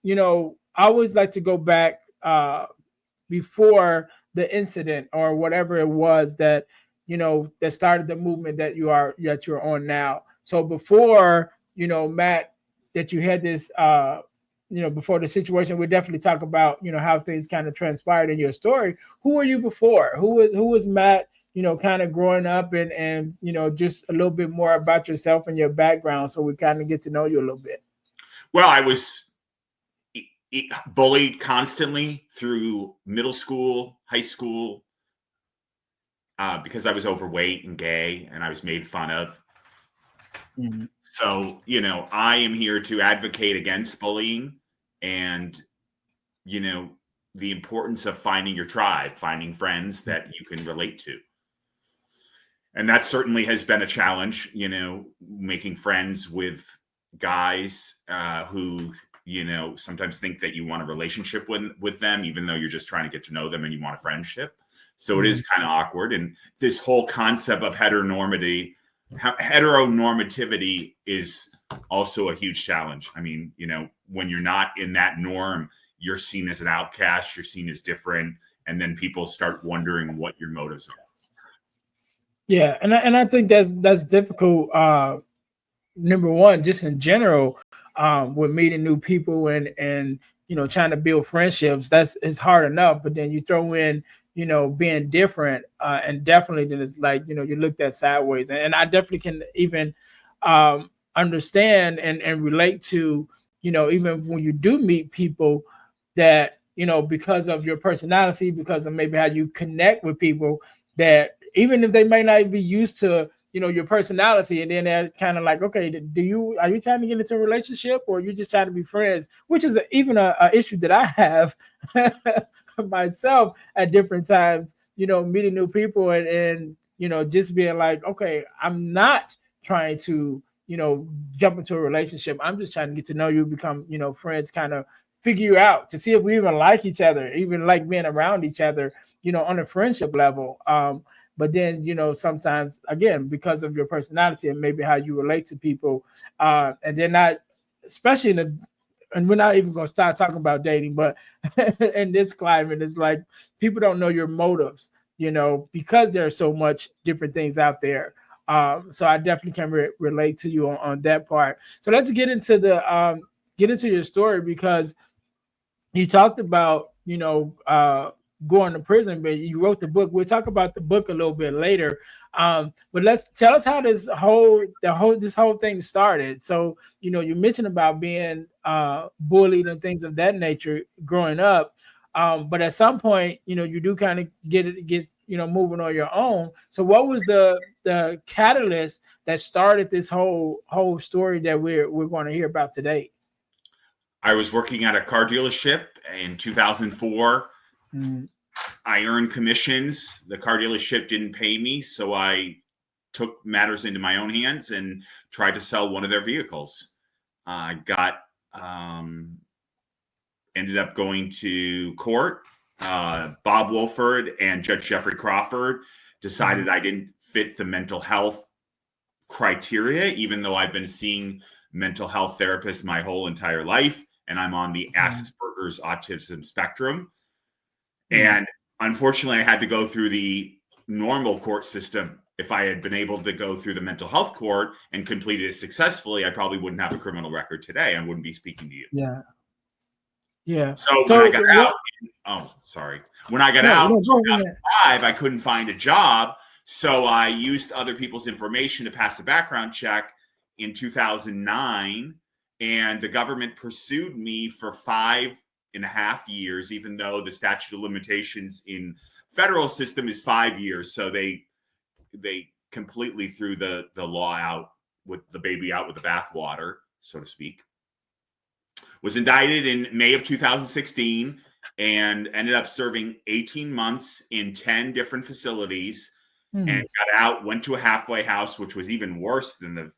I always like to go back before the incident or whatever it was that that started the movement that you're on now. So before Matt, that you had this before the situation, we definitely talk about how things kind of transpired in your story. Who were you before? Who was Matt? Kind of growing up, and just a little bit more about yourself and your background, so we kind of get to know you a little bit. Well, I was bullied constantly through middle school, high school, because I was overweight and gay, and I was made fun of. Mm-hmm. So, I am here to advocate against bullying and, the importance of finding your tribe, finding friends that you can relate to. And that certainly has been a challenge, making friends with guys who, sometimes think that you want a relationship with them, even though you're just trying to get to know them and you want a friendship. So it is kind of awkward. And this whole concept of heteronormativity is also a huge challenge. I mean, when you're not in that norm, you're seen as an outcast, you're seen as different, and then people start wondering what your motives are. Yeah, and I think that's difficult. Number one, just in general, with meeting new people and trying to build friendships, it's hard enough. But then you throw in being different, and definitely then it's like you looked at sideways. And I definitely can even understand and relate to even when you do meet people that because of your personality, because of maybe how you connect with people, that even if they may not be used to your personality, and then they're kind of like, okay, are you trying to get into a relationship, or are you just trying to be friends? Which is even a issue that I have myself at different times, meeting new people and just being like, okay, I'm not trying to jump into a relationship. I'm just trying to get to know you, become friends, kind of figure you out to see if we even like each other, even like being around each other, on a friendship level. But then, sometimes, again, because of your personality and maybe how you relate to people, and they're not, especially and we're not even going to start talking about dating, but in this climate, it's like people don't know your motives, because there are so much different things out there. So I definitely can relate to you on that part. So let's get into your story, because you talked about, going to prison, but you wrote the book. We'll talk about the book a little bit later. But tell us how this whole thing started. So, you mentioned about being bullied and things of that nature growing up. But at some point, you do kind of get moving on your own. So what was the catalyst that started this whole story that we're going to hear about today? I was working at a car dealership in 2004. I earned commissions. The car dealership didn't pay me, so I took matters into my own hands and tried to sell one of their vehicles. I ended up going to court. Bob Wolford and Judge Jeffrey Crawford decided I didn't fit the mental health criteria, even though I've been seeing mental health therapists my whole entire life, and I'm on the Asperger's autism spectrum. And unfortunately, I had to go through the normal court system. If I had been able to go through the mental health court and completed it successfully, I probably wouldn't have a criminal record today. I wouldn't be speaking to you. Yeah. Yeah. So when I got out, When I got out in 2005, I couldn't find a job. So I used other people's information to pass a background check in 2009. And the government pursued me for 5.5 years, even though the statute of limitations in federal system is 5 years. So they completely threw the law out, with the baby out with the bathwater, so to speak. Was indicted in May of 2016 and ended up serving 18 months in 10 different facilities, and got out, went to a halfway house, which was even worse than the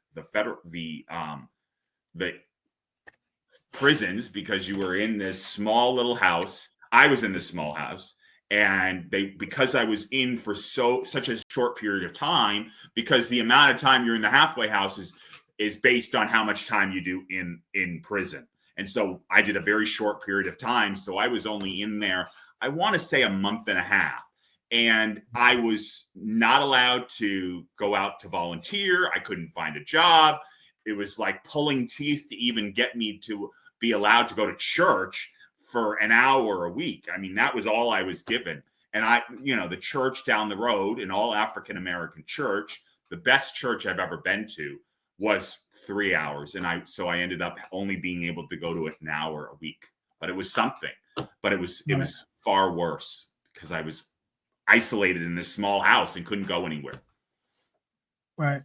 prisons, because you were in this small little house. I was in this small house, and because I was in for such a short period of time, because the amount of time you're in the halfway house is based on how much time you do in prison. And so I did a very short period of time. So I was only in there, I want to say, a month and a half. And I was not allowed to go out to volunteer. I couldn't find a job. It was like pulling teeth to even get me to be allowed to go to church for an hour a week. I mean, that was all I was given. And the church down the road, an all African-American church, the best church I've ever been to, was 3 hours. And so I ended up only being able to go to it an hour a week. But it was something. But it was far worse because I was isolated in this small house and couldn't go anywhere. Right.